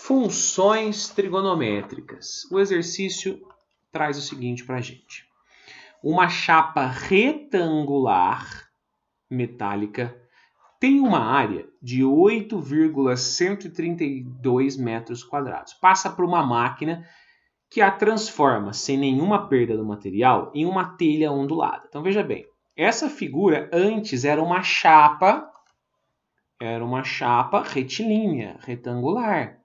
Funções trigonométricas. O exercício traz o seguinte para a gente. Uma chapa retangular metálica tem uma área de 8,132 metros quadrados. Passa por uma máquina que a transforma, sem nenhuma perda do material, em uma telha ondulada. Então veja bem, essa figura antes era uma chapa retilínea, retangular.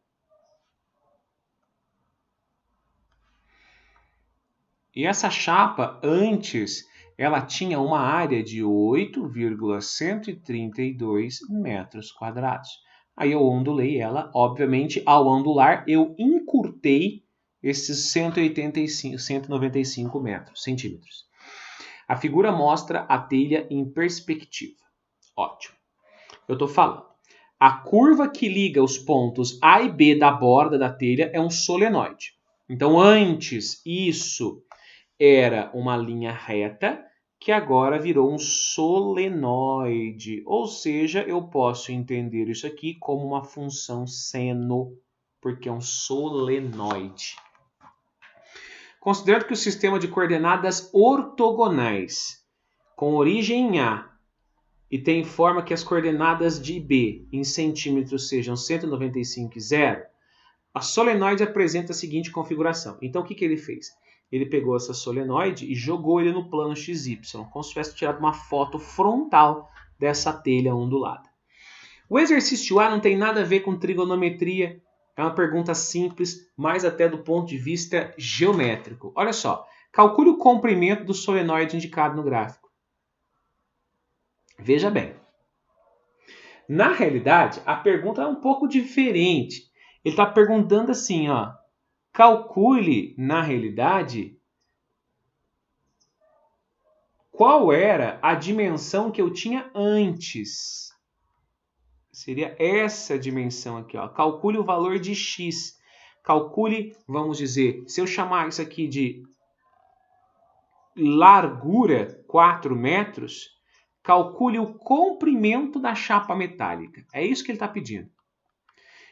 E essa chapa, antes, ela tinha uma área de 8,132 metros quadrados. Aí eu ondulei ela, obviamente, ao ondular, eu encurtei esses 195 centímetros. A figura mostra a telha em perspectiva. Ótimo. Eu estou falando. A curva que liga os pontos A e B da borda da telha é um solenoide. Então, antes, isso era uma linha reta que agora virou um solenoide. Ou seja, eu posso entender isso aqui como uma função seno, porque é um solenoide. Considerando que o sistema de coordenadas ortogonais com origem em A e tem forma que as coordenadas de B em centímetros sejam 195 e 0, a solenoide apresenta a seguinte configuração. Então, o que ele fez? Ele pegou essa solenoide e jogou ele no plano XY, como se tivesse tirado uma foto frontal dessa telha ondulada. O exercício A não tem nada a ver com trigonometria, é uma pergunta simples, mas até do ponto de vista geométrico. Olha só, calcule o comprimento do solenoide indicado no gráfico. Veja bem, na realidade, a pergunta é um pouco diferente. Ele está perguntando assim, ó, calcule, na realidade, qual era a dimensão que eu tinha antes. Seria essa dimensão aqui, ó. Calcule o valor de x. Calcule, vamos dizer, se eu chamar isso aqui de largura, 4 metros, calcule o comprimento da chapa metálica. É isso que ele está pedindo.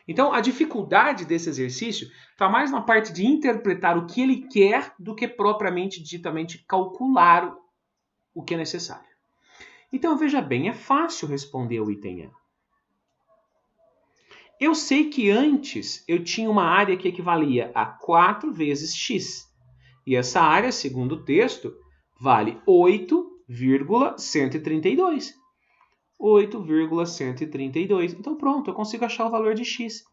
Então, a dificuldade desse exercício está mais na parte de interpretar o que ele quer do que propriamente ditamente calcular o que é necessário. Então, veja bem, é fácil responder o item A. Eu sei que antes eu tinha uma área que equivalia a 4 vezes x. E essa área, segundo o texto, vale 8,132. 8,132. Então pronto, eu consigo achar o valor de x.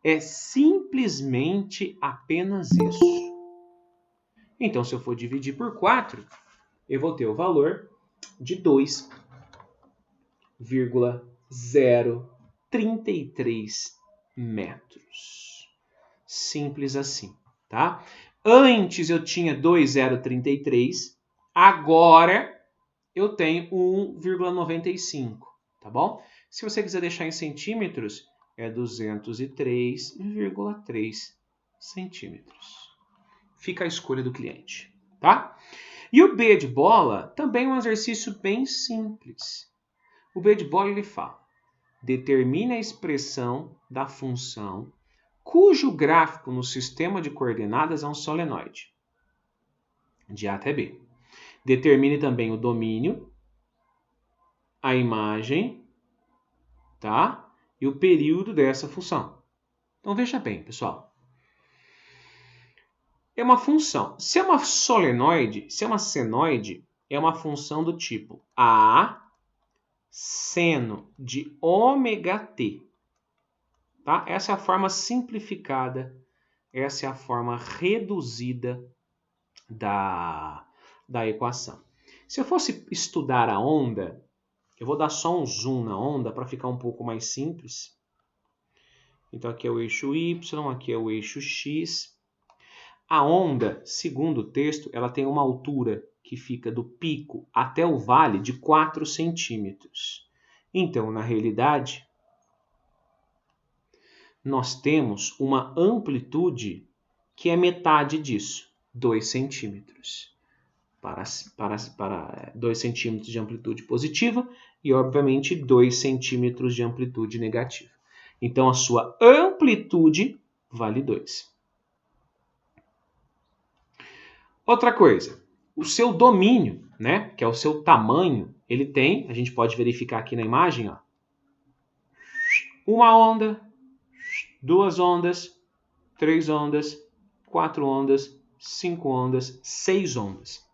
É simplesmente apenas isso. Então, se eu for dividir por 4, eu vou ter o valor de 2,033 metros. Simples assim, tá? Antes eu tinha 2,033, agora eu tenho 1,95, tá bom? Se você quiser deixar em centímetros, é 203,3 centímetros. Fica a escolha do cliente, tá? E o B de bola também é um exercício bem simples. O B de bola ele fala: determine a expressão da função cujo gráfico no sistema de coordenadas é um solenoide, de A até B. Determine também o domínio, a imagem, tá? E o período dessa função. Então veja bem, pessoal. É uma função. Se é uma solenoide, se é uma senoide, é uma função do tipo A seno de ômega t. Tá? Essa é a forma simplificada, essa é a forma reduzida da equação. Se eu fosse estudar a onda, eu vou dar só um zoom na onda para ficar um pouco mais simples. Então aqui é o eixo Y, aqui é o eixo X. A onda, segundo o texto, ela tem uma altura que fica do pico até o vale de 4 centímetros. Então, na realidade, nós temos uma amplitude que é metade disso, 2 centímetros. Para 2 centímetros de amplitude positiva e, obviamente, 2 centímetros de amplitude negativa. Então, a sua amplitude vale 2. Outra coisa, o seu domínio, né, que é o seu tamanho, ele tem, a gente pode verificar aqui na imagem, ó, uma onda, 2 ondas, 3 ondas, 4 ondas, 5 ondas, 6 ondas.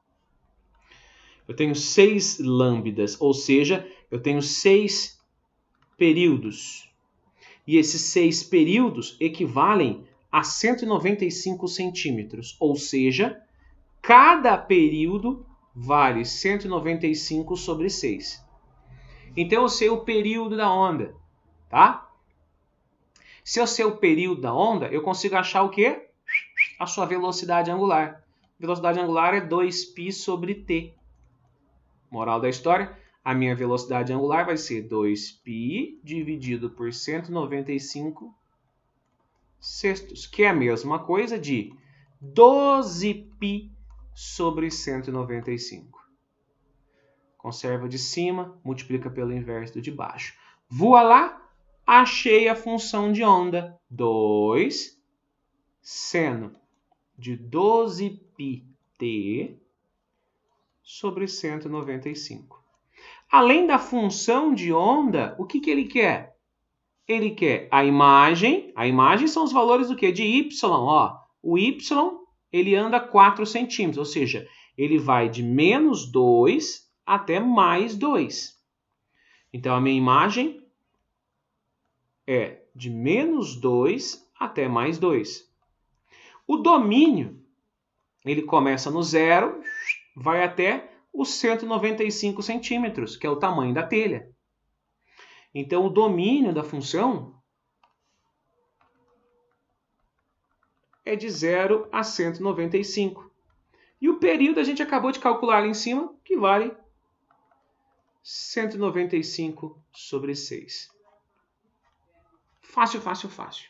Eu tenho 6 lambdas, ou seja, eu tenho 6 períodos. E esses 6 períodos equivalem a 195 centímetros, ou seja, cada período vale 195 sobre 6. Então, eu sei o período da onda, tá? Se eu sei o período da onda, eu consigo achar o quê? A sua velocidade angular. Velocidade angular é 2π sobre t. Moral da história, a minha velocidade angular vai ser 2π dividido por 195 sextos, que é a mesma coisa de 12π sobre 195. Conserva de cima, multiplica pelo inverso do de baixo. Voa lá, achei a função de onda. 2 seno de 12πt sobre 195. Além da função de onda, o que ele quer? Ele quer a imagem são os valores do quê? De y, ó. O y, ele anda 4 centímetros, ou seja, ele vai de menos 2 até mais 2. Então, a minha imagem é de menos 2 até mais 2. O domínio, ele começa no 0, vai até os 195 centímetros, que é o tamanho da telha. Então, o domínio da função é de 0 a 195. E o período a gente acabou de calcular ali em cima, que vale 195 sobre 6. Fácil, fácil, fácil.